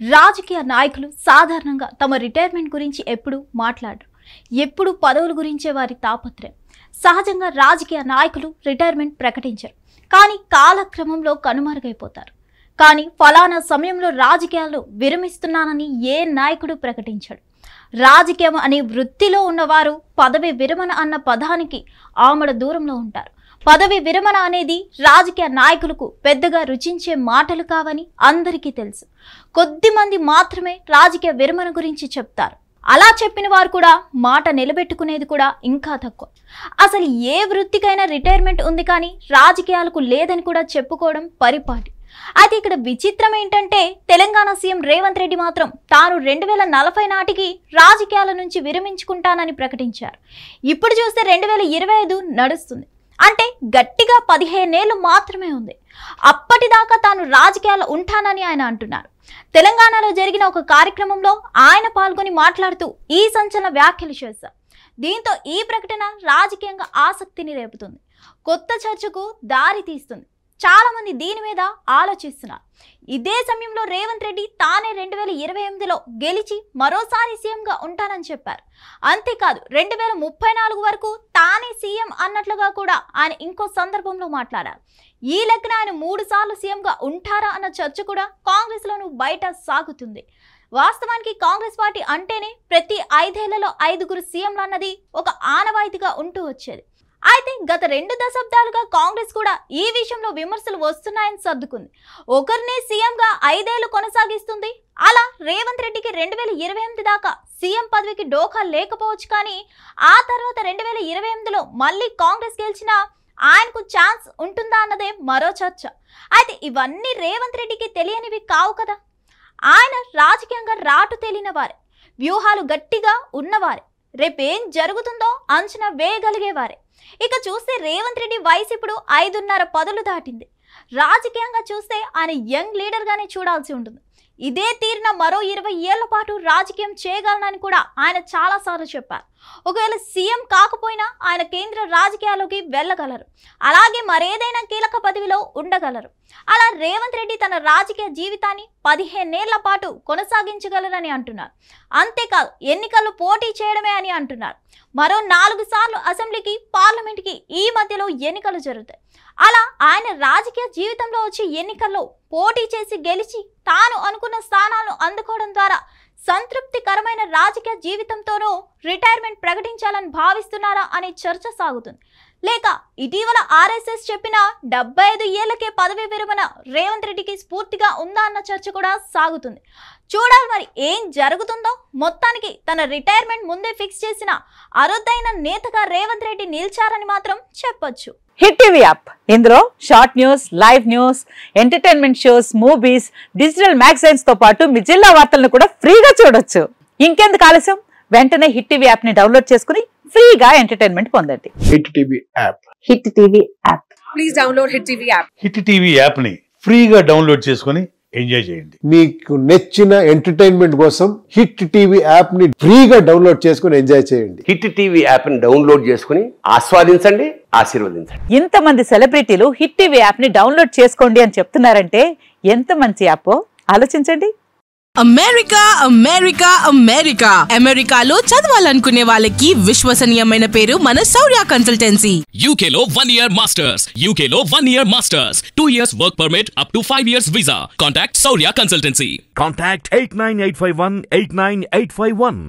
రాజకీయ నాయకులు సాధారణంగా తమ రిటైర్మెంట్ గురించి ఎప్పుడు మాట్లాడరు. ఎప్పుడు పదవుల గురించే వారి తాపత్రయం. సహజంగా రాజకీయ నాయకులు రిటైర్మెంట్ ప్రకటించరు, కానీ కాలక్రమంలో కనుమరుగైపోతారు. కానీ ఫలానా సమయంలో రాజకీయాల్లో విరమిస్తున్నానని ఏ నాయకుడు ప్రకటించడు. రాజకీయం అనే వృత్తిలో ఉన్నవారు పదవి విరమణ అన్న పదానికి ఆమడ దూరంలో ఉంటారు. పదవి విరమణ అనేది రాజకీయ నాయకులకు పెద్దగా రుచించే మాటలు కావని అందరికీ తెలుసు. కొద్దిమంది మాత్రమే రాజకీయ విరమణ గురించి చెప్తారు. అలా చెప్పిన వారు కూడా మాట నిలబెట్టుకునేది కూడా ఇంకా తక్కువ. అసలు ఏ వృత్తికైనా రిటైర్మెంట్ ఉంది, కానీ రాజకీయాలకు లేదని కూడా చెప్పుకోవడం పరిపాటి. అయితే ఇక్కడ విచిత్రం ఏంటంటే, తెలంగాణ సీఎం రేవంత్ రెడ్డి మాత్రం తాను 2040 నాటికి రాజకీయాల నుంచి విరమించుకుంటానని ప్రకటించారు. ఇప్పుడు చూస్తే 2025 నడుస్తుంది. అంటే గట్టిగా 15 ఏళ్ళు మాత్రమే ఉంది. అప్పటిదాకా తాను రాజకీయాల్లో ఉంటానని ఆయన అంటున్నారు. తెలంగాణలో జరిగిన ఒక కార్యక్రమంలో ఆయన పాల్గొని మాట్లాడుతూ ఈ సంచలన వ్యాఖ్యలు చేశారు. దీంతో ఈ ప్రకటన రాజకీయంగా ఆసక్తిని రేపుతుంది, కొత్త చర్చకు దారి తీస్తుంది. చాలా మంది దీని మీద ఆలోచిస్తున్నారు. ఇదే సమయంలో రేవంత్ రెడ్డి తానే 2028లో గెలిచి మరోసారి సీఎంగా ఉంటానని చెప్పారు. అంతేకాదు 2034 వరకు తానే సీఎం అన్నట్లుగా కూడా ఆయన ఇంకో సందర్భంలో మాట్లాడారు. ఈ లెక్కన ఆయన 3 సార్లు సీఎంగా ఉంటారా అన్న చర్చ కూడా కాంగ్రెస్లోనూ బయట సాగుతుంది. వాస్తవానికి కాంగ్రెస్ పార్టీ అంటేనే ప్రతి 5 ఏళ్లలో 5గురు సీఎంలు అన్నది ఒక ఆనవాయితీగా ఉంటూ వచ్చేది. అయితే గత 2 దశాబ్దాలుగా కాంగ్రెస్ కూడా ఈ విషయంలో విమర్శలు వస్తున్నాయని సర్దుకుంది. ఒకరినే సీఎంగా 5 ఏళ్లు కొనసాగిస్తుంది. అలా రేవంత్ రెడ్డికి 2028 దాకా సీఎం పదవికి డోకా లేకపోవచ్చు, కానీ ఆ తర్వాత 2028లో మళ్ళీ కాంగ్రెస్ గెలిచినా ఆయనకు ఛాన్స్ ఉంటుందా అన్నదే మరో చర్చ. అయితే ఇవన్నీ రేవంత్ రెడ్డికి తెలియనివి కావు కదా. ఆయన రాజకీయంగా రాటు తేలిన వారే, వ్యూహాలు గట్టిగా ఉన్నవారే, రేపేం జరుగుతుందో అంచనా వేయగలిగేవారే. ఇక చూస్తే రేవంత్ రెడ్డి వయసు ఇప్పుడు 5.5 పదులు దాటింది. రాజకీయంగా చూస్తే ఆయన యంగ్ లీడర్గానే చూడాల్సి ఉంటుంది. ఇదే తీరిన మరో 20 ఏళ్ల పాటు రాజకీయం చేయగలనని కూడా ఆయన చాలాసార్లు చెప్పారు. ఒకవేళ సీఎం కాకపోయినా ఆయన కేంద్ర రాజకీయాల్లోకి వెళ్ళగలరు, అలాగే మరేదైనా కీలక పదవిలో ఉండగలరు. అలా రేవంత్ రెడ్డి తన రాజకీయ జీవితాన్ని 15 ఏళ్ల పాటు కొనసాగించగలరని అంటున్నారు. అంతేకాదు ఎన్నికల్లో పోటీ చేయడమే అని అంటున్నారు. మరో 4 సార్లు అసెంబ్లీకి, పార్లమెంట్కి ఈ మధ్యలో ఎన్నికలు జరుగుతాయి. అలా ఆయన రాజకీయ జీవితంలో వచ్చి ఎన్నికల్లో పోటీ చేసి గెలిచి తాను అనుకున్న స్థానాలను అందుకోవడం ద్వారా సంతృప్తికరమైన రాజకీయ జీవితంతోనూ రిటైర్మెంట్ ప్రకటించాలని భావిస్తున్నారా అనే చర్చ సాగుతుంది. లేక ఇటీవల ఆర్ఎస్ఎస్ చెప్పిన 75 ఏళ్లకే పదవి విరమణ రేవంత్ రెడ్డికి స్ఫూర్తిగా ఉందా అన్న చర్చ కూడా సాగుతుంది. చూడాలి మరి ఏం జరుగుతుందో. మొత్తానికి తన రిటైర్మెంట్ ముందే ఫిక్స్ చేసిన అరుదైన నేతగా రేవంత్ రెడ్డి నిలిచారని మాత్రం చెప్పొచ్చు. హిట్ టీవీ యాప్, ఇందులో short news, live news, entertainment shows, movies, digital magazines తో పాటు మీ జిల్లా వార్తలను కూడా ఫ్రీగా చూడొచ్చు. ఇంకెందుకు ఆలస్యం, వెంటనే హిట్ టీవీ యాప్ ని డౌన్లోడ్ చేసుకుని ఫ్రీగా ఎంటర్టైన్మెంట్ పొందండి. Hit TV app, hit TV app, please download hit TV app. Hit TV app ని ఫ్రీగా డౌన్లోడ్ చేసుకుని ఎంజాయ్ చేయండి. మీకు నచ్చిన ఎంటర్టైన్మెంట్ కోసం హిట్ టీవీ యాప్ ని ఫ్రీగా డౌన్లోడ్ చేసుకుని ఎంజాయ్ చేయండి. హిట్ టీవీ యాప్ ని డౌన్లోడ్ చేసుకుని ఆస్వాదించండి, ఆశీర్వదించండి. ఇంతమంది సెలబ్రిటీలు హిట్ టీవీ యాప్ ని డౌన్లోడ్ చేసుకోండి అని చెప్తున్నారంటే ఎంత మంచి యాప్ ఆలోచించండి. అమెరికా అమెరికా అమెరికా అమెరికాలో చదవాలనుకునే వాళ్ళకి విశ్వసనీయమైన పేరు మన శౌర్య కన్సల్టెన్సీ. UK లో 1 year masters, UK లో 1 year masters, 2 years work permit up to 5 years visa. Contact Saurya Consultancy. Contact 89851 89851.